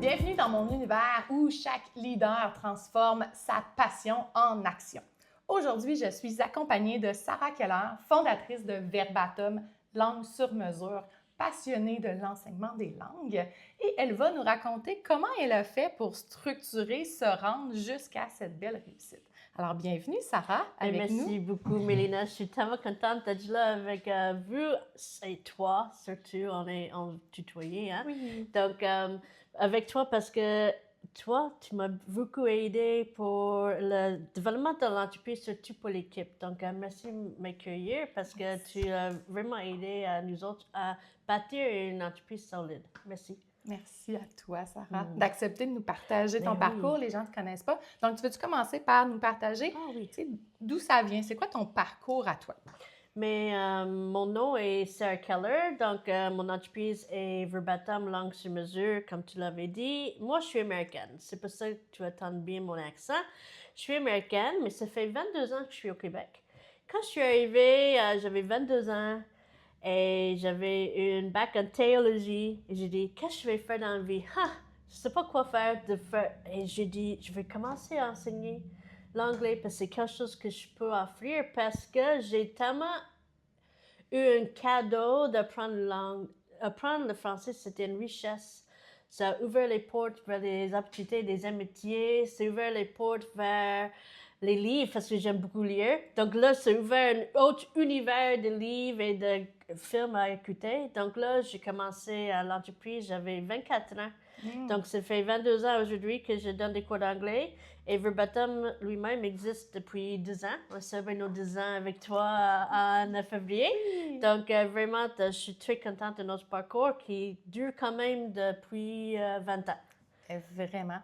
Bienvenue dans mon univers où chaque leader transforme sa passion en action. Aujourd'hui, je suis accompagnée de Sarah Keller, fondatrice de Verbatim, langue sur mesure, passionnée de l'enseignement des langues, et elle va nous raconter comment elle a fait pour structurer, se rendre jusqu'à cette belle réussite. Alors, bienvenue Sarah avec nous. Merci beaucoup Mélina, je suis tellement contente d'être là avec vous et toi, surtout on tutoyé, hein? Oui. Donc avec toi parce que toi, tu m'as beaucoup aidé pour le développement de l'entreprise, surtout pour l'équipe. Donc merci de m'accueillir parce que tu as vraiment aidé nous autres à bâtir une entreprise solide. Merci. Merci à toi, Sarah, d'accepter de nous partager ton Ben parcours. oui. Les gens ne te connaissent pas. Donc, tu veux-tu commencer par nous partager Ah oui. d'où ça vient? C'est quoi ton parcours à toi? Mais mon nom est Sarah Keller, donc mon entreprise est Verbatim Langue sur mesure, comme tu l'avais dit. Moi, je suis américaine, c'est pour ça que tu entends bien mon accent. Je suis américaine, mais ça fait 22 ans que je suis au Québec. Quand je suis arrivée, j'avais 22 ans et j'avais une bac en théologie. Et j'ai dit, qu'est-ce que je vais faire dans la vie? Je sais pas quoi faire de faire. Et j'ai dit, je vais commencer à enseigner l'anglais parce que c'est quelque chose que je peux offrir parce que j'ai tellement eu un cadeau d'apprendre la langue. Apprendre le français, c'était une richesse. Ça a ouvert les portes vers des opportunités, des amitiés. Ça a ouvert les portes vers les livres parce que j'aime beaucoup lire. Donc là, ça a ouvert un autre univers de livres et de films à écouter. Donc là, j'ai commencé à l'entreprise, j'avais 24 ans. Donc, ça fait 22 ans aujourd'hui que je donne des cours d'anglais. Et Verbatim lui-même existe depuis 10 ans. On célèbre nos 10 ans avec toi en février. Oui. Donc, vraiment, je suis très contente de notre parcours qui dure quand même depuis 20 ans. Vraiment.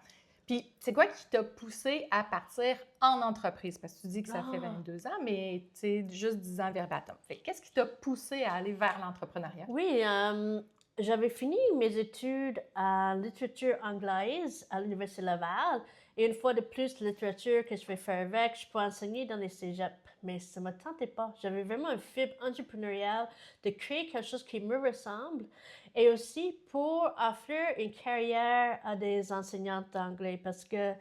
Puis, c'est quoi qui t'a poussé à partir en entreprise? Parce que tu dis que ça fait 22 ans, mais tu sais, juste 10 ans Verbatim. Qu'est-ce qui t'a poussé à aller vers l'entrepreneuriat? Oui, j'avais fini mes études en littérature anglaise à l'Université Laval. Et une fois de plus, littérature que je vais faire avec, je peux enseigner dans les cégeps. Mais ça ne me tentait pas. J'avais vraiment une fibre entrepreneuriale de créer quelque chose qui me ressemble et aussi pour offrir une carrière à des enseignantes d'anglais parce que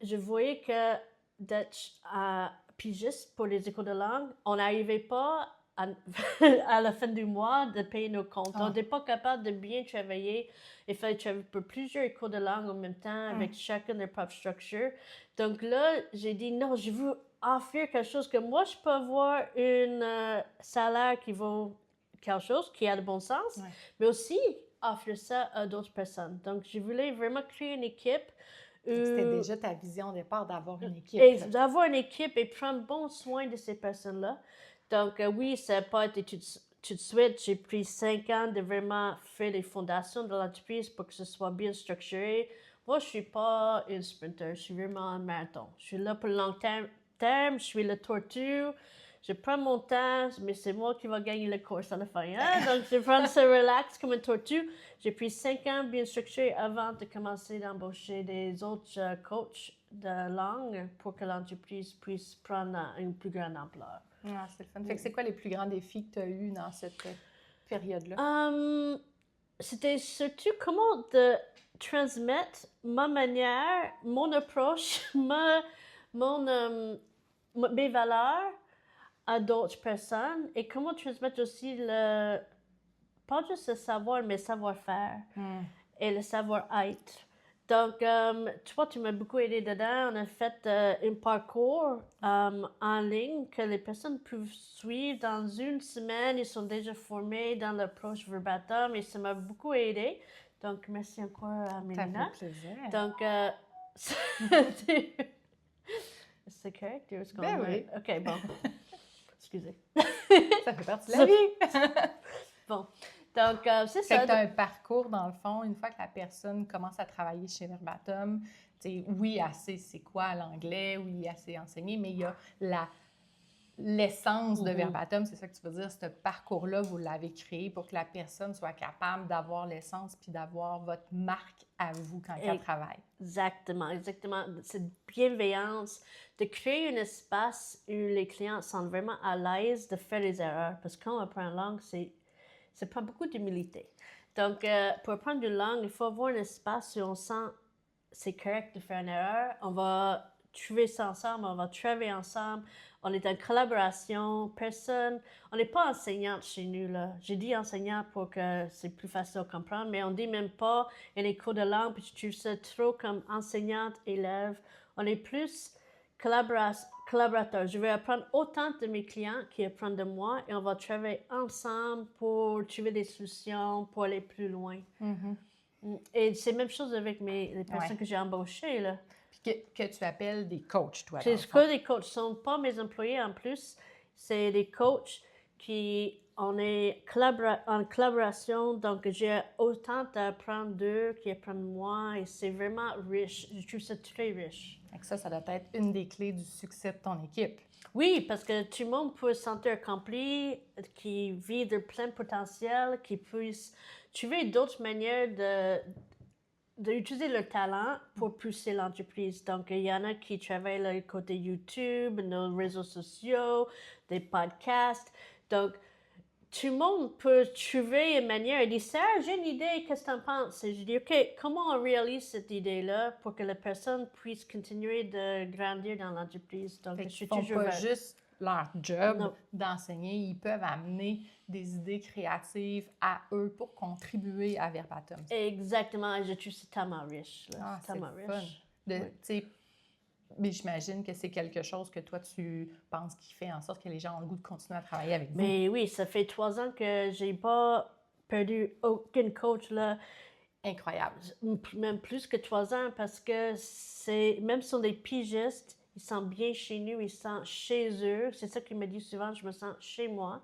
je voyais que d'être pigiste pour les écoles de langue, on n'arrivait pas à la fin du mois de payer nos comptes. On n'était pas capable de bien travailler. Il fallait travailler pour plusieurs écoles de langue en même temps avec chacun leur propre structure. Donc là, j'ai dit non, je veux offrir quelque chose que moi, je peux avoir un salaire qui vaut quelque chose, qui a de bon sens, mais aussi offrir ça à d'autres personnes. Donc, je voulais vraiment créer une équipe. C'était déjà ta vision au départ d'avoir une équipe. Et d'avoir une équipe et prendre bon soin de ces personnes-là. Donc, oui, ça n'a pas été tout de suite. J'ai pris 5 ans de vraiment faire les fondations de l'entreprise pour que ce soit bien structuré. Moi, je ne suis pas une sprinter, je suis vraiment un marathon. Je suis là pour le long terme, je suis le tortue. Je prends mon temps, mais c'est moi qui vais gagner la course à la fin. Hein? Donc, je prends ça relax comme un tortue. J'ai pris 5 ans bien structuré avant de commencer d'embaucher des autres coachs de langue pour que l'entreprise puisse prendre une plus grande ampleur. Ah, c'est le fun. Fait que c'est quoi les plus grands défis que tu as eus dans cette période-là? C'était surtout comment de transmettre ma manière, mon approche, mes valeurs à d'autres personnes et comment transmettre aussi pas juste le savoir, mais le savoir-faire et le savoir-être. Donc, toi, tu m'as beaucoup aidé dedans. On a fait un parcours en ligne que les personnes peuvent suivre dans une semaine. Ils sont déjà formés dans l'approche Verbatim et ça m'a beaucoup aidé. Donc, merci encore à Mélina. Ça fait plaisir. Donc, c'est correct? Ben oui. OK, bon. Excusez. Ça fait partie de la vie. Bon. Donc, c'est Fait ça. que tu as un parcours, dans le fond, une fois que la personne commence à travailler chez Verbatim, oui, elle sait c'est quoi l'anglais, oui, elle sait enseigner, mais il y a l'essence de Verbatim, c'est ça que tu veux dire, ce parcours-là, vous l'avez créé pour que la personne soit capable d'avoir l'essence puis d'avoir votre marque à vous quand elle travaille. Exactement. Cette bienveillance, de créer un espace où les clients sont vraiment à l'aise de faire des erreurs. Parce que quand on apprend une langue, ça prend beaucoup d'humilité. Donc, pour apprendre une langue, il faut avoir un espace où on sent c'est correct de faire une erreur. On va trouver ça ensemble, on va travailler ensemble. On est en collaboration, on n'est pas enseignante chez nous, là. J'ai dit enseignante pour que c'est plus facile à comprendre, mais on dit même pas, il y a des cours de langue, puis je trouve ça trop comme enseignante, élève. On est plus collaborateur. Je vais apprendre autant de mes clients qui apprennent de moi et on va travailler ensemble pour trouver des solutions, pour aller plus loin. Et c'est la même chose avec les personnes que j'ai embauchées, là. Puis que tu appelles des coachs, toi. C'est que des coachs. Ce ne sont pas mes employés en plus. C'est des coachs on est en collaboration. Donc, j'ai autant à apprendre d'eux qu'ils apprennent de moi. Et c'est vraiment riche. Je trouve ça très riche. Ça doit être une des clés du succès de ton équipe. Oui, parce que tout le monde peut se sentir accompli, qui vit de plein potentiel, qui puisse trouver d'autres manières d'utiliser leur talent pour pousser l'entreprise. Donc, il y en a qui travaillent le côté YouTube, nos réseaux sociaux, des podcasts. Donc, tout le monde peut trouver une manière. Il dit, Sarah, j'ai une idée, qu'est-ce que tu en penses? Et je dis, OK, comment on réalise cette idée-là pour que la personne puisse continuer de grandir dans l'entreprise? Donc, je suis toujours pas juste leur job d'enseigner, ils peuvent amener des idées créatives à eux pour contribuer à Verbatim. Exactement, je trouve que c'est tellement riche. Là. C'est tellement riche. Mais j'imagine que c'est quelque chose que toi, tu penses qui fait en sorte que les gens ont le goût de continuer à travailler avec vous. Mais oui, ça fait 3 ans que j'ai pas perdu aucun coach, là. Incroyable. Même plus que 3 ans, parce que même si on est des pigistes, ils sont bien chez nous, ils sont chez eux. C'est ça qu'il me dit souvent, je me sens chez moi.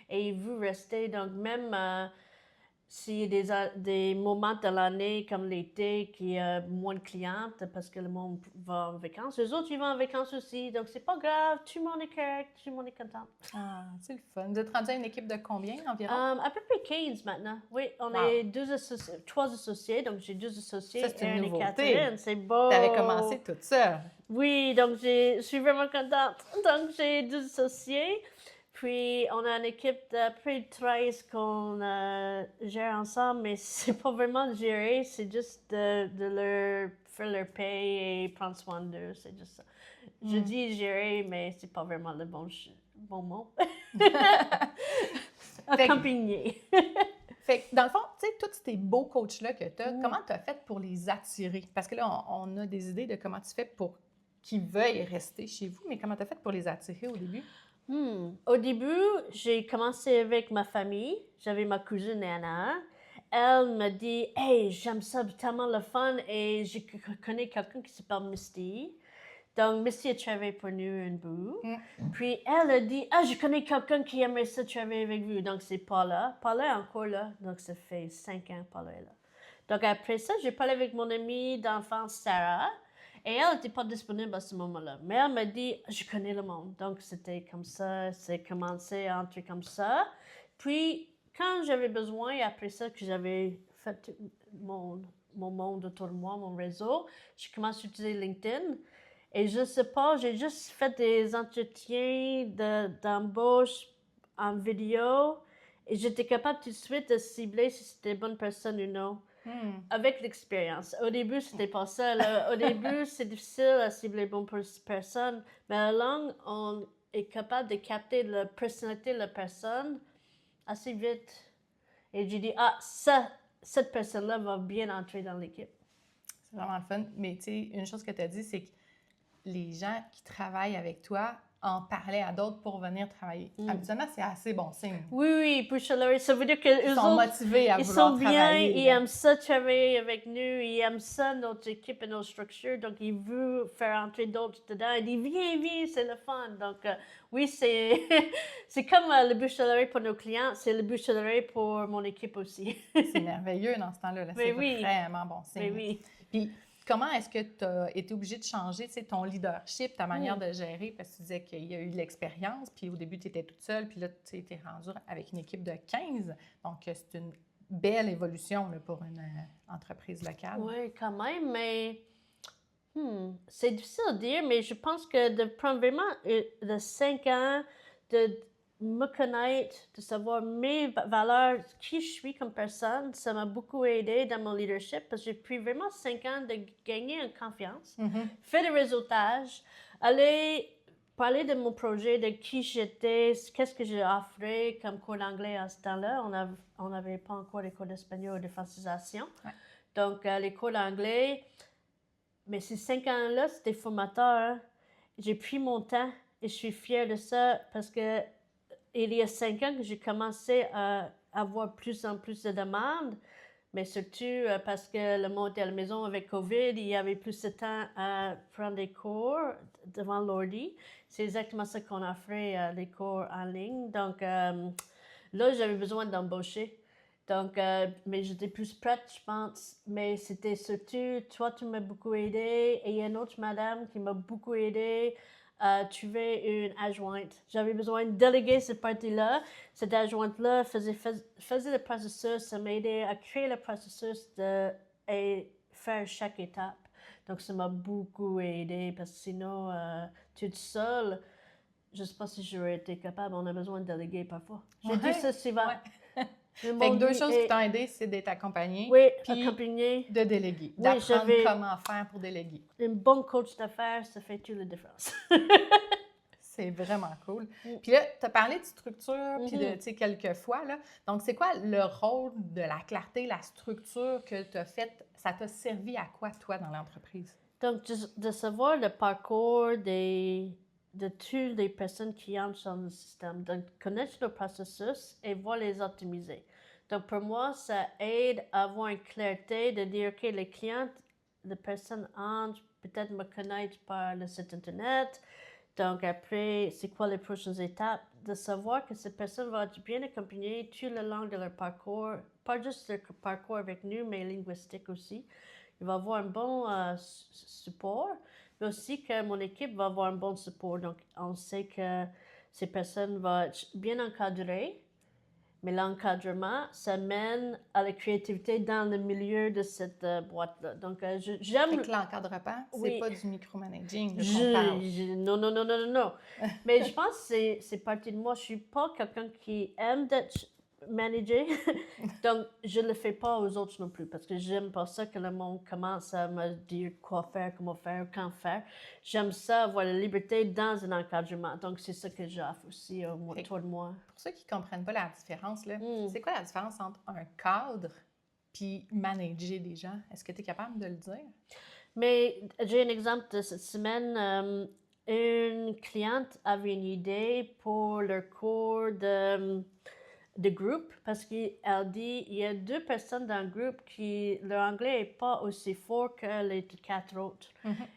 Et il veut rester. Donc, même s'il y a des moments de l'année, comme l'été, qu'il y a moins de clientes parce que le monde va en vacances, les autres, ils vont en vacances aussi. Donc, c'est pas grave. Tout le monde est correct. Tout le monde est content. Ah, c'est le fun. Vous êtes rendu à une équipe de combien environ? À peu près 15 maintenant. Oui, on est 3 associés. Donc, j'ai 2 associés. Ça, c'est une nouveauté. Et Catherine. C'est beau. Tu avais commencé toute seule. Oui, donc je suis vraiment contente. Donc, j'ai 2 associés. Puis, on a une équipe de près de 13 qu'on gère ensemble, mais c'est pas vraiment gérer, c'est juste de leur faire leur paye et prendre soin d'eux, c'est juste ça. Je dis gérer, mais c'est pas vraiment le bon mot. Accompagner. Fait que dans le fond, tu sais, tous ces beaux coachs-là que tu as, comment tu as fait pour les attirer? Parce que là, on a des idées de comment tu fais pour qu'ils veuillent rester chez vous, mais comment tu as fait pour les attirer au début? Au début, j'ai commencé avec ma famille. J'avais ma cousine Anna. Elle me dit « Hey, j'aime ça, tellement le fun. » Et je connais quelqu'un qui s'appelle Misty. Donc, Misty a travaillé pour nous un bout. Puis, elle a dit « Ah, je connais quelqu'un qui aimerait ça travailler avec vous. » Donc, c'est Paula. Paula est encore là. Donc, ça fait 5 ans Paula est là. Donc, après ça, j'ai parlé avec mon amie d'enfance, Sarah. Et elle n'était pas disponible à ce moment-là. Mais elle m'a dit, je connais le monde. Donc, c'était comme ça, c'est commencé à entrer comme ça. Puis, quand j'avais besoin, après ça, que j'avais fait mon monde autour de moi, mon réseau, j'ai commencé à utiliser LinkedIn. Et je sais pas, j'ai juste fait des entretiens d'embauche en vidéo. Et j'étais capable tout de suite de cibler si c'était une bonne personne ou non. Avec l'expérience. Au début, c'était pas ça. Là. Au début, c'est difficile à cibler les bonnes personnes, mais à la longue, on est capable de capter la personnalité de la personne assez vite. Et j'ai dit, cette personne-là va bien entrer dans l'équipe. C'est vraiment le fun. Mais tu sais, une chose que tu as dit, c'est que les gens qui travaillent avec toi en parlaient à d'autres pour venir travailler. Habituellement, c'est assez bon signe. Oui, pour chaleur. Ça veut dire qu'ils sont motivés à vouloir travailler. Ils sont bien, ils aiment ça travailler avec nous, ils aiment ça, notre équipe et nos structures, donc ils veulent faire entrer d'autres dedans. Ils disent, viens, c'est le fun. Donc, oui, c'est comme le bûche à l'oreille pour nos clients, c'est le bûche à l'oreille pour mon équipe aussi. C'est merveilleux dans ce temps-là. C'est vraiment bon signe. Mais oui. Puis, comment est-ce que tu as été obligé de changer ton leadership, ta manière de gérer? Parce que tu disais qu'il y a eu de l'expérience, puis au début, tu étais toute seule, puis là, tu étais rendue avec une équipe de 15. Donc, c'est une belle évolution là, pour une entreprise locale. Oui, quand même, mais c'est difficile à dire, mais je pense que de prendre vraiment de 5 ans, me connaître, de savoir mes valeurs, qui je suis comme personne, ça m'a beaucoup aidé dans mon leadership parce que j'ai pris vraiment 5 ans de gagner en confiance, faire des réseautages, aller parler de mon projet, de qui j'étais, qu'est-ce que j'ai offert comme cours d'anglais à ce temps-là. On n'avait pas encore les cours d'espagnol ou de francisation. Ouais. Donc, les cours d'anglais, mais ces 5 ans-là, c'était formateur. J'ai pris mon temps et je suis fière de ça parce que il y a 5 ans que j'ai commencé à avoir plus en plus de demandes, mais surtout parce que le monde était à la maison avec COVID, il y avait plus de temps à prendre des cours devant l'ordi. C'est exactement ça qu'on a fait, les cours en ligne. Donc, là, j'avais besoin d'embaucher. Donc, mais j'étais plus prête, je pense. Mais c'était surtout, toi, tu m'as beaucoup aidé. Et il y a une autre madame qui m'a beaucoup aidé. Trouver une adjointe. J'avais besoin de déléguer cette partie-là. Cette adjointe-là faisait le processus, ça m'aidait à créer le processus et faire chaque étape. Donc, ça m'a beaucoup aidé parce que sinon, toute seule, je ne sais pas si j'aurais été capable. On a besoin de déléguer parfois. J'ai dit ça souvent. Ouais. Fait que 2 choses qui t'ont aidé, c'est d'être accompagné. Oui, puis accompagné. de déléguer. Oui, D'apprendre comment faire pour déléguer. Un bon coach d'affaires, ça fait toute la différence. C'est vraiment cool. Puis là, tu as parlé de structure, puis de, tu sais, quelques fois, là. Donc, c'est quoi le rôle de la clarté, la structure que tu as faite? Ça t'a servi à quoi, toi, dans l'entreprise? Donc, de savoir le parcours de toutes les personnes qui entrent dans le système. Donc, connaître le processus et voir les optimiser. Donc, pour moi, ça aide à avoir une clarté de dire, OK, les clients, les personnes entrent, peut-être me connaître par le site Internet. Donc, après, c'est quoi les prochaines étapes? De savoir que cette personne va être bien accompagnée tout le long de leur parcours, pas juste leur parcours avec nous, mais linguistique aussi. Il va avoir un bon support, mais aussi que mon équipe va avoir un bon support. Donc, on sait que ces personnes vont être bien encadrées, mais l'encadrement, ça mène à la créativité dans le milieu de cette boîte-là. Donc, j'aime... Fait que l'encadrement, Oui. c'est pas du micromanaging qu'on parle. Non. Mais je pense que c'est partie de moi. Je suis pas quelqu'un qui aime d'être managé. Donc, je ne le fais pas aux autres non plus parce que j'aime pas ça que le monde commence à me dire quoi faire, comment faire, quand faire. J'aime ça, avoir la liberté dans un encadrement. Donc, c'est ça que j'offre aussi autour de moi. Pour ceux qui ne comprennent pas la différence, là, c'est quoi la différence entre un cadre puis manager des gens? Est-ce que tu es capable de le dire? Mais j'ai un exemple de cette semaine. Une cliente avait une idée pour le cours de groupe parce qu'elle dit il y a 2 personnes dans le groupe qui leur anglais n'est pas aussi fort que les 4 autres.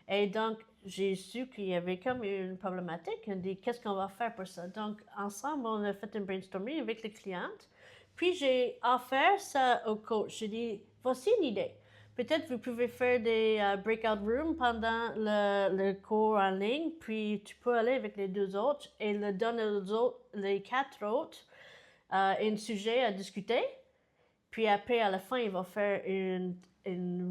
Et donc, j'ai su qu'il y avait comme une problématique. Elle dit qu'est-ce qu'on va faire pour ça? Donc, ensemble, on a fait un brainstorming avec les clientes. Puis, j'ai offert ça au coach. J'ai dit voici une idée. Peut-être vous pouvez faire des breakout rooms pendant le cours en ligne, puis tu peux aller avec les 2 autres et le donner aux autres, les 4 autres, un sujet à discuter. Puis après, à la fin, il va faire un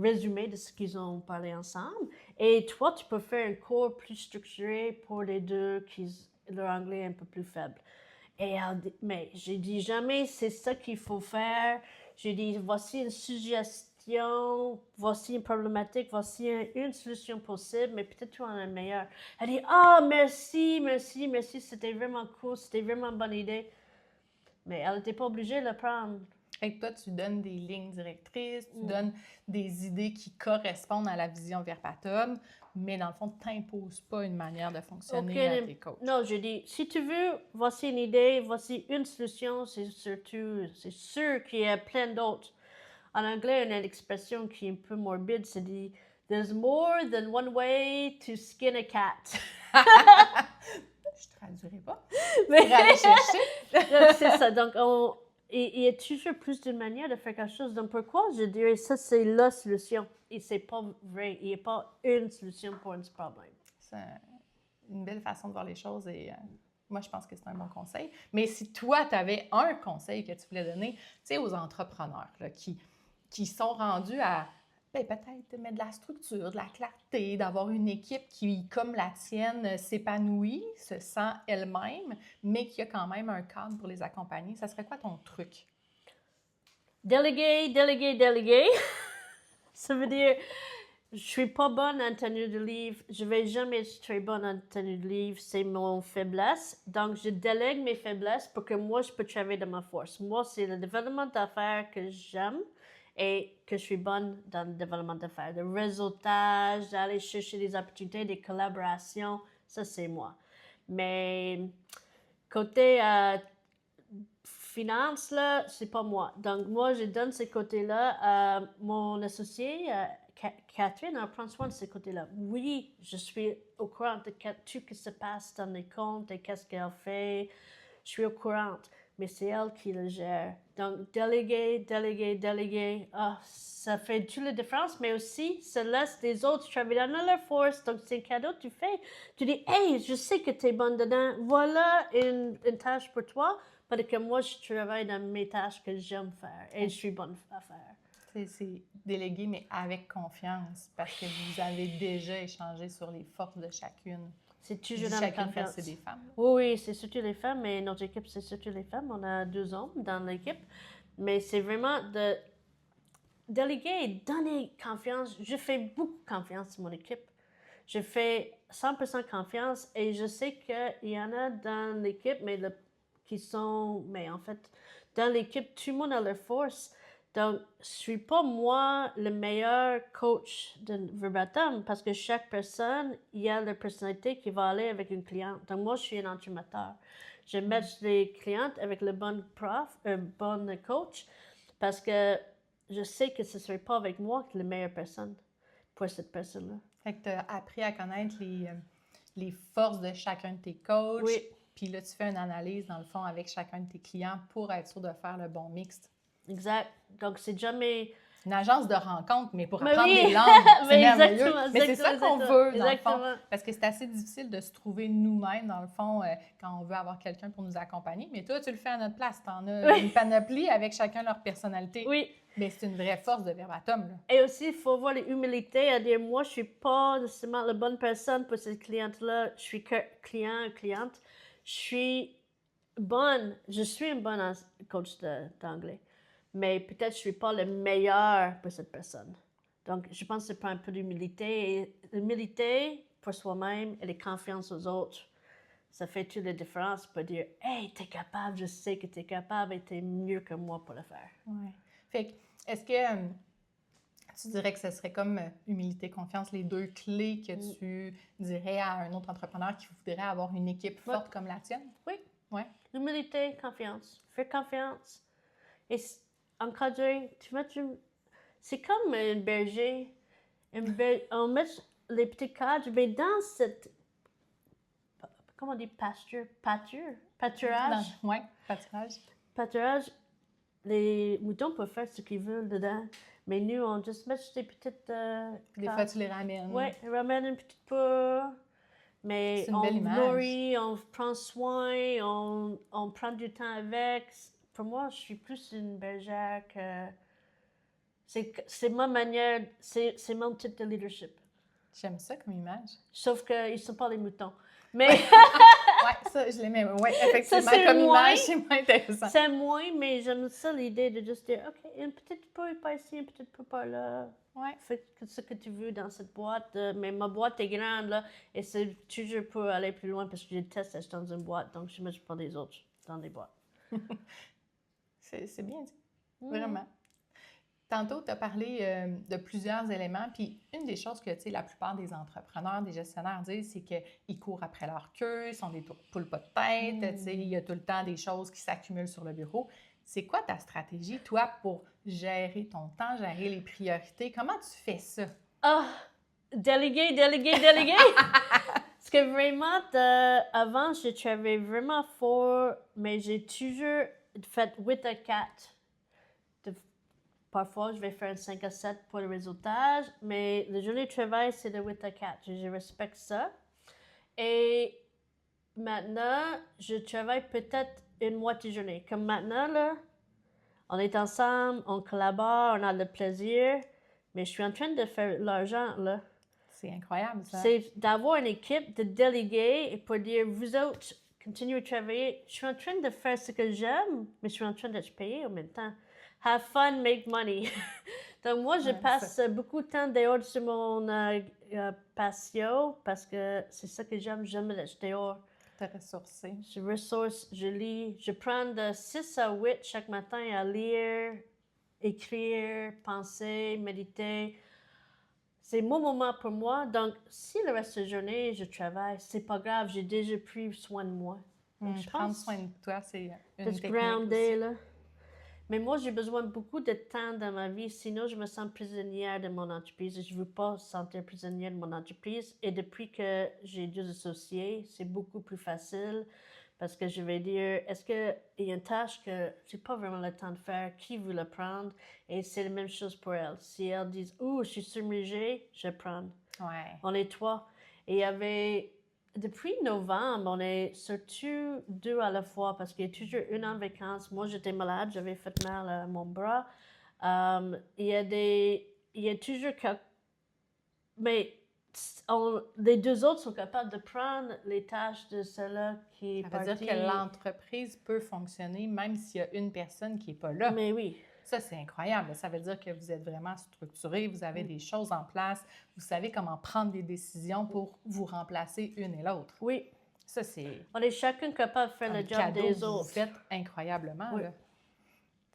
résumé de ce qu'ils ont parlé ensemble. Et toi, tu peux faire un cours plus structuré pour les 2 qui leur anglais est un peu plus faible. Et elle dit, mais j'ai dit jamais c'est ça qu'il faut faire. J'ai dit voici une suggestion, voici une problématique, voici une solution possible, mais peut-être tu en as une meilleure. Elle dit merci, c'était vraiment cool, c'était vraiment une bonne idée. Mais elle n'était pas obligée de le prendre. Et toi, tu donnes des lignes directrices, tu donnes des idées qui correspondent à la vision verbatim, mais dans le fond, tu n'imposes pas une manière de fonctionner à tes coachs. Non, je dis, si tu veux, voici une idée, voici une solution, c'est sûr qu'il y a plein d'autres. En anglais, on a une expression qui est un peu morbide, c'est dit, there's more than one way to skin a cat. Je traduirai pas. Mais aller chercher. C'est ça, donc il y a toujours plus d'une manière de faire quelque chose. Donc, pourquoi je dirais ça, c'est la solution. Et c'est pas vrai. Il n'y a pas une solution pour un problème. C'est une belle façon de voir les choses et moi, je pense que c'est un bon conseil. Mais si toi, tu avais un conseil que tu voulais donner, tu sais, aux entrepreneurs là, qui sont rendus à Ben, peut-être mettre de la structure, de la clarté, d'avoir une équipe qui, comme la tienne, s'épanouit, se sent elle-même, mais qui a quand même un cadre pour les accompagner. Ça serait quoi ton truc? Déléguer, déléguer, déléguer. Ça veut dire, je suis pas bonne en tenue de livre. Je vais jamais être très bonne en tenue de livre. C'est mon faiblesse. Donc, je délègue mes faiblesses pour que moi, je peux travailler de ma force. Moi, c'est le développement d'affaires que j'aime et que je suis bonne dans le développement d'affaires. Le réseautage, d'aller chercher des opportunités, des collaborations, ça, c'est moi. Mais côté finance, là, c'est pas moi. Donc, moi, je donne ce côté-là à mon associé, Catherine, elle prend soin de ce côté-là. Oui, je suis au courant de tout ce qui se passe dans les comptes et qu'est-ce qu'elle fait. Je suis au courant, mais c'est elle qui le gère. Donc, déléguer, déléguer, déléguer, ça fait toute la différence, mais aussi, ça laisse les autres travailler dans leur force. Donc, c'est un cadeau que tu fais. Tu dis, hey, je sais que tu es bonne dedans. Voilà une tâche pour toi. Parce que moi, je travaille dans mes tâches que j'aime faire et je suis bonne à faire. C'est déléguer, mais avec confiance, parce que vous avez déjà échangé sur les forces de chacune. C'est Je toujours dis dans la chacune parce confiance. que c'est des femmes. Oui, c'est surtout les femmes, mais notre équipe, c'est surtout les femmes. On a 2 hommes dans l'équipe. Mais c'est vraiment de déléguer et donner confiance. Je fais beaucoup confiance à mon équipe. Je fais 100% confiance et je sais qu'il y en a dans l'équipe, qui sont, mais en fait, dans l'équipe, tout le monde a leur force. Donc, je suis pas moi le meilleur coach de Verbatim parce que chaque personne, il y a leur personnalité qui va aller avec une cliente. Donc, moi, je suis un entraîneur. Je match les clientes avec le bon bon coach parce que je sais que ce ne serait pas avec moi que la meilleure personne pour cette personne-là. Fait que tu as appris à connaître les forces de chacun de tes coachs. Oui. Puis là, tu fais une analyse, dans le fond, avec chacun de tes clients pour être sûr de faire le bon mixte. Exact. Donc, c'est jamais... Une agence de rencontre, mais pour Mais apprendre oui. des langues. C'est Mais merveilleux. exactement, Mais c'est ça qu'on exactement, veut, dans le exactement. fond. Parce que c'est assez difficile de se trouver nous-mêmes, dans le fond, quand on veut avoir quelqu'un pour nous accompagner. Mais toi, tu le fais à notre place. Tu en as une panoplie avec chacun leur personnalité. Oui. Mais c'est une vraie force de Verbatim, là. Et aussi, il faut avoir l'humilité à dire, moi, je suis pas nécessairement la bonne personne pour cette cliente-là. Je suis que cliente. Je suis une bonne coach d'anglais. Mais peut-être je suis pas le meilleur pour cette personne. Donc, je pense que c'est pas un peu d'humilité. Et l'humilité pour soi-même et la confiance aux autres, ça fait toute la différence pour dire, hey, t'es capable, je sais que t'es capable et t'es mieux que moi pour le faire. Ouais. Fait que, est-ce que tu dirais que ce serait comme humilité, confiance, les deux clés que tu dirais à un autre entrepreneur qui voudrait avoir une équipe forte comme la tienne? Oui. Ouais. Humilité, confiance. Faire confiance. Et encadrer. C'est comme un berger. On met les petits cadres, mais dans cette... Comment on dit pâturage. Oui, pâturage. Pâturage, les moutons peuvent faire ce qu'ils veulent dedans. Mais nous, on juste met des petites... Des fois, tu les ramènes. Oui, on ramène une petite peau. Mais C'est une on belle image. nourrit, on prend soin, on prend du temps avec. Pour moi, je suis plus une bergère que... C'est ma manière, c'est mon type de leadership. J'aime ça comme image. Sauf qu'ils ne sont pas les moutons. Mais Oui, ça, je l'aimais. Oui, effectivement, Ça, c'est comme moins. image, c'est moins intéressant. c'est moins, mais j'aime ça l'idée de juste dire, OK, une petite peu par ici, une petite peu par là. Ouais. Fais ce que tu veux dans cette boîte. Mais ma boîte est grande, là, et c'est toujours pour aller plus loin parce que je déteste être dans une boîte. Donc, je ne mets pas les autres dans des boîtes. C'est bien dit. Vraiment. Tantôt, tu as parlé de plusieurs éléments, puis une des choses que, tu sais, la plupart des entrepreneurs, des gestionnaires disent, c'est qu'ils courent après leur queue, ils sont des poules pas de tête, tu sais, il y a tout le temps des choses qui s'accumulent sur le bureau. C'est quoi ta stratégie, toi, pour gérer ton temps, gérer les priorités? Comment tu fais ça? Déléguer. Parce que vraiment, avant, je travaillais vraiment fort, mais j'ai toujours fait 8 à 4. Parfois, je vais faire un 5 à 7 pour le réseautage, mais la journée de travail, c'est de 8 à 4. Je respecte ça. Et maintenant, je travaille peut-être une moitié journée. Comme maintenant, là, on est ensemble, on collabore, on a le plaisir, Mais je suis en train de faire l'argent, là. C'est incroyable, ça. C'est d'avoir une équipe, de déléguer et pour dire, vous autres, continuez à travailler. Je suis en train de faire ce que j'aime, mais je suis en train d'être payée en même temps. Have fun, make money. Donc, moi, je passe beaucoup de temps dehors sur mon patio parce que c'est ça que j'aime. J'aime être dehors. Te ressourcer. Je ressource, je lis. Je prends de 6 à 8 chaque matin à lire, écrire, penser, méditer. C'est mon moment pour moi. Donc, si le reste de la journée, je travaille, c'est pas grave. J'ai déjà pris soin de moi. Donc, je Prendre pense soin de toi, c'est une d'être technique grounded, aussi. là. Mais moi, j'ai besoin de beaucoup de temps dans ma vie. Sinon, je me sens prisonnière de mon entreprise. Je ne veux pas me sentir prisonnière de mon entreprise. Et depuis que j'ai 2 associés, c'est beaucoup plus facile parce que je vais dire, est-ce qu'il y a une tâche que je n'ai pas vraiment le temps de faire? Qui veut le prendre? Et c'est la même chose pour elles. Si elles disent, « Oh, je suis submergée », je prends. Ouais. On est 3. Et il y avait... Depuis novembre, on est surtout 2 à la fois parce qu'il y a toujours une en vacances. Moi, j'étais malade, j'avais fait mal à mon bras. Il y a toujours quelques... Mais les 2 autres sont capables de prendre les tâches de celle-là qui est Ça veut dire que l'entreprise peut fonctionner même s'il y a une personne qui n'est pas là. Mais oui. Ça, c'est incroyable. Ça veut dire que vous êtes vraiment structuré, vous avez des choses en place, vous savez comment prendre des décisions pour vous remplacer une et l'autre. Oui. Ça, c'est On est chacun capable de faire le job des vous autres. faites incroyablement. Oui. Là.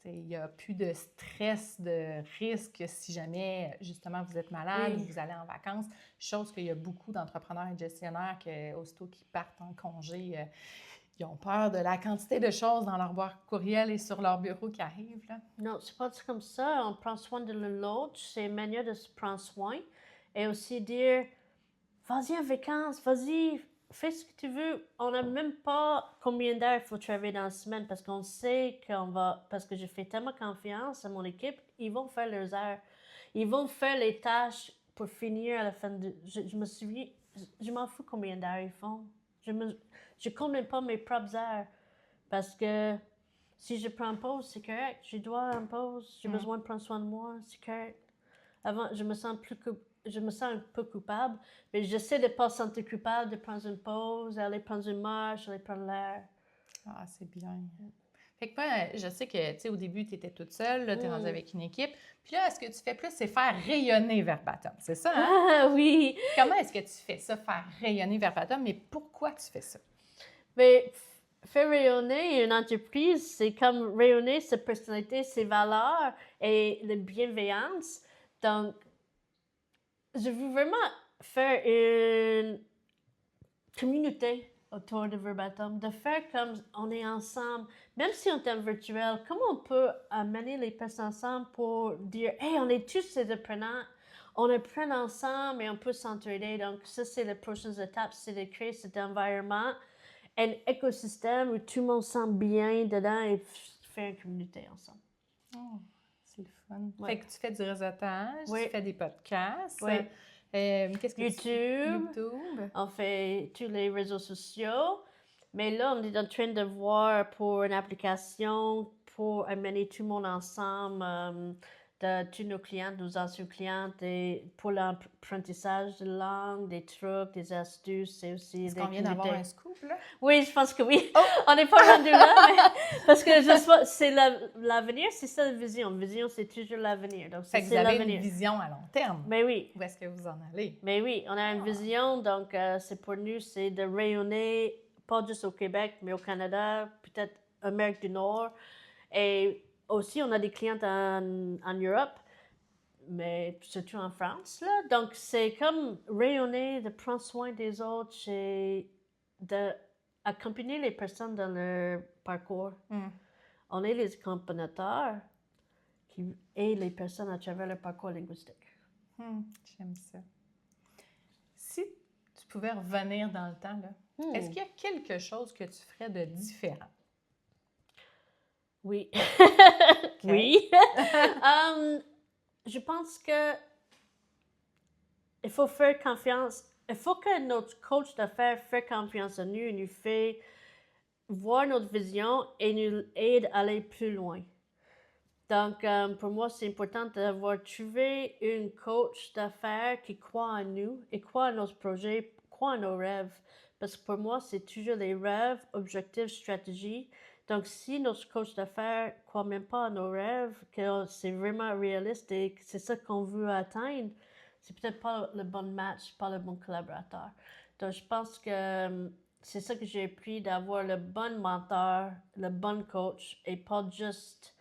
Il n'y a plus de stress, de risque si jamais, justement, vous êtes malade ou vous allez en vacances. Chose qu'il y a beaucoup d'entrepreneurs et de gestionnaires qui, aussitôt qu'ils partent en congé, ils ont peur de la quantité de choses dans leur boîte courriel et sur leur bureau qui arrivent. Là. Non, c'est pas comme ça. On prend soin de l'autre. C'est mieux de se prendre soin. Et aussi dire, vas-y en vacances, vas-y, fais ce que tu veux. On n'a même pas combien d'heures il faut travailler dans la semaine parce qu'on sait qu'on va... Parce que je fais tellement confiance à mon équipe, ils vont faire leurs heures. Ils vont faire les tâches pour finir à la fin de... Je me souviens... Je m'en fous combien d'heures ils font. Je compte même pas mes propres heures. Parce que si je prends une pause, c'est correct. Je dois une pause. J'ai besoin de prendre soin de moi. C'est correct. Avant, je me sens un peu coupable, mais j'essaie de ne pas sentir coupable, de prendre une pause, aller prendre une marche, aller prendre l'air. Ah, c'est bien. Fait que moi, je sais que, tu sais, au début, tu étais toute seule, là, tu es rendue avec une équipe. Puis là, ce que tu fais plus, c'est faire rayonner Verbatim. C'est ça, hein? Ah oui! Comment est-ce que tu fais ça, faire rayonner Verbatim? Mais pourquoi tu fais ça? Mais faire rayonner une entreprise, c'est comme rayonner sa personnalité, ses valeurs et la bienveillance. Donc, je veux vraiment faire une communauté autour de Verbatim, de faire comme on est ensemble, même si on est virtuel, comment on peut amener les personnes ensemble pour dire, hey, on est tous des apprenants, on apprend ensemble et on peut s'entraider. Donc, ça, c'est les prochaines étapes, c'est de créer cet environnement, un écosystème où tout le monde se sent bien dedans et faire une communauté ensemble. Oh, c'est le fun. Ouais. Fait que tu fais du réseautage, tu fais des podcasts. Oui. Qu'est-ce que YouTube. On fait tous les réseaux sociaux. Mais là, on est en train de voir pour une application pour amener tout le monde ensemble, de tous nos clients, nos anciens clients, pour l'apprentissage de langue, des trucs, des astuces, c'est aussi Est-ce qu'on vient d'avoir un scoop, là? Oui, je pense que oui. Oh! On n'est pas rendu là, mais parce que c'est l'avenir, c'est ça la vision. La vision, c'est toujours l'avenir. Donc, fait que vous avez une vision à long terme. Mais oui. Où est-ce que vous en allez? Mais oui, on a une vision, donc c'est pour nous, c'est de rayonner, pas juste au Québec, mais au Canada, peut-être Amérique du Nord. Et aussi, on a des clients en Europe, mais surtout en France, là. Donc, c'est comme rayonner, de prendre soin des autres, c'est d'accompagner les personnes dans leur parcours. On est les accompagnateurs qui aident les personnes à travers leur parcours linguistique. J'aime ça. Si tu pouvais revenir dans le temps, là, est-ce qu'il y a quelque chose que tu ferais de différent? Oui. Oui. Je pense que il faut faire confiance. Il faut que notre coach d'affaires fasse confiance en nous, nous fait voir notre vision et nous aide à aller plus loin. Donc, pour moi, c'est important d'avoir trouvé une coach d'affaires qui croit en nous et croit en nos projets, croit en nos rêves. Parce que pour moi, c'est toujours les rêves, objectifs, stratégies. Donc, si notre coach d'affaires ne croit même pas à nos rêves, que c'est vraiment réaliste et que c'est ça qu'on veut atteindre, c'est peut-être pas le bon match, pas le bon collaborateur. Donc, je pense que c'est ça que j'ai appris, d'avoir le bon mentor, le bon coach et pas juste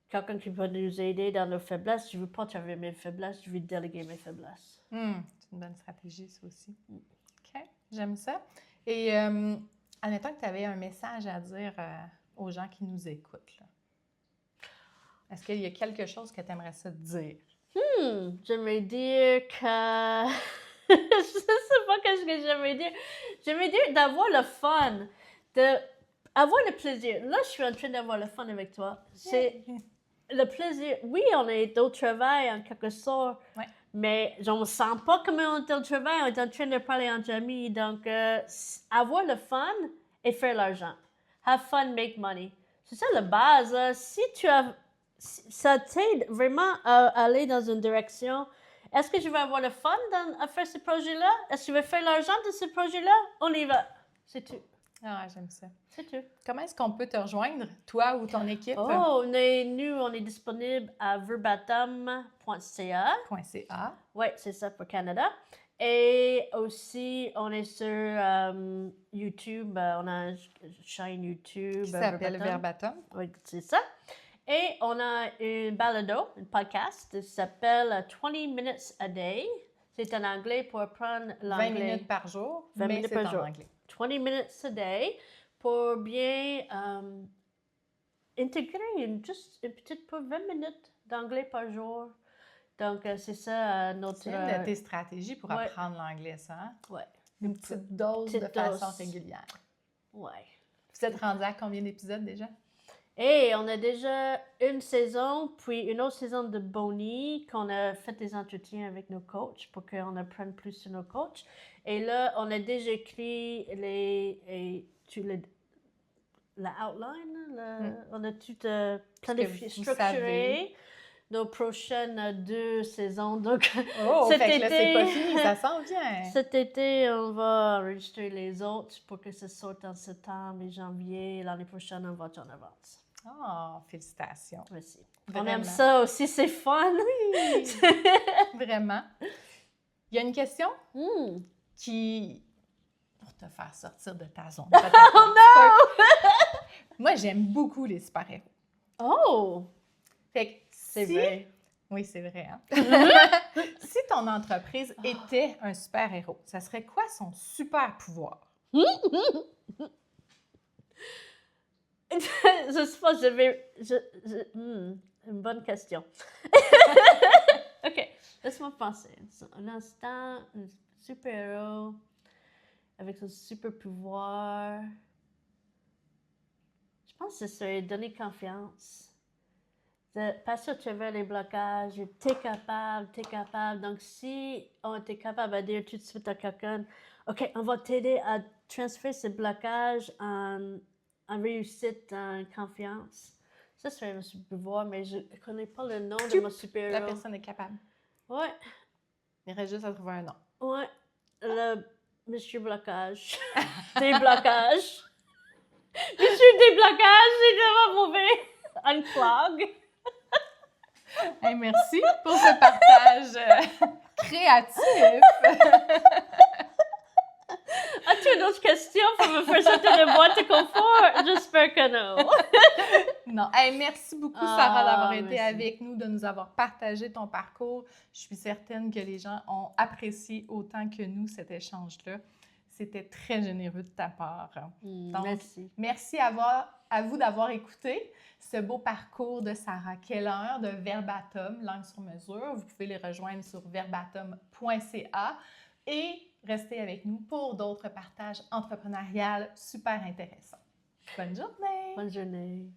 quelqu'un qui va nous aider dans nos faiblesses. Je ne veux pas travailler mes faiblesses, je veux déléguer mes faiblesses. C'est une bonne stratégie, ça aussi. OK, j'aime ça. Et admettons que tu avais un message à dire aux gens qui nous écoutent. Là. Est-ce qu'il y a quelque chose que tu aimerais ça dire? J'aimerais dire que... je ne sais pas qu'est-ce que j'aimerais dire. J'aimerais dire d'avoir le fun, d'avoir le plaisir. Là, je suis en train d'avoir le fun avec toi. C'est le plaisir. Oui, on est au travail en quelque sorte, mais je ne me sens pas comme on est au travail. On est en train de parler entre amis. Donc, avoir le fun et faire l'argent. Have fun, make money. C'est ça la base. Si tu as... Ça t'aide vraiment à aller dans une direction. Est-ce que je vais avoir le fun à faire ce projet-là? Est-ce que je vais faire l'argent de ce projet-là? On y va. C'est tout. Ah, j'aime ça. C'est tout. Comment est-ce qu'on peut te rejoindre, toi ou ton équipe? Oh, on est disponible à verbatim.ca. .ca. Oui, c'est ça pour Canada. Et aussi, on est sur YouTube. On a une chaîne YouTube. Qui s'appelle Verbatim. Oui, c'est ça. Et on a une balado, un podcast qui s'appelle 20 Minutes a Day. C'est en anglais pour apprendre l'anglais. 20 minutes par jour, 20 mais minutes c'est par en jour. anglais. 20 minutes a day pour bien intégrer juste une petite peu 20 minutes d'anglais par jour. Donc, c'est ça notre... C'est une de tes stratégies pour apprendre l'anglais, ça, hein? Oui. Une petite dose de façon régulière. Oui. Vous êtes rendu à combien d'épisodes déjà? Et on a déjà une saison, puis une autre saison de Bonnie, qu'on a fait des entretiens avec nos coachs pour qu'on apprenne plus sur nos coachs. Et là, on a déjà écrit la outline, on a tout planifié, structuré nos prochaines 2 saisons. Donc, cet été, là, c'est pas fini, ça s'en vient. Cet été, on va enregistrer les autres pour que ça sorte en septembre et janvier. L'année prochaine, on va être en avance. Oh, félicitations. Merci. Vraiment. On aime ça aussi, c'est fun. Oui, vraiment. Il y a une question qui... pour te faire sortir de ta zone. Oh non! Moi, j'aime beaucoup les super-héros. Oh! Fait que c'est vrai. Oui, c'est vrai. Hein? Si ton entreprise était un super-héros, ça serait quoi son super-pouvoir? Je sais pas, une bonne question. OK, laisse-moi penser. Un instant, un super-héros avec son super-pouvoir. Je pense que ce serait donner confiance. De passer au travers les blocages, t'es capable. Donc, si on était capable de dire tout de suite à quelqu'un, OK, on va t'aider à transférer ce blocage en réussite, en confiance. Ça serait un super-pouvoir, mais je ne connais pas le nom de mon super-héros. La personne est capable. Ouais. Il reste juste à trouver un nom. Ouais. Le Monsieur Blocage. Des blocages. Monsieur des blocages, c'est vraiment mauvais. Unclog. Hey, merci pour ce partage créatif. As-tu une autre question pour me faire sortir de boîte de confort? J'espère que non. Non. Hey, merci beaucoup, Sarah, d'avoir été merci. avec nous, de nous avoir partagé ton parcours. Je suis certaine que les gens ont apprécié autant que nous cet échange-là. C'était très généreux de ta part. Donc, merci. Merci à vous d'avoir écouté ce beau parcours de Sarah Keller de Verbatim, langue sur mesure. Vous pouvez les rejoindre sur verbatim.ca et restez avec nous pour d'autres partages entrepreneuriales super intéressants. Bonne journée! Bonne journée.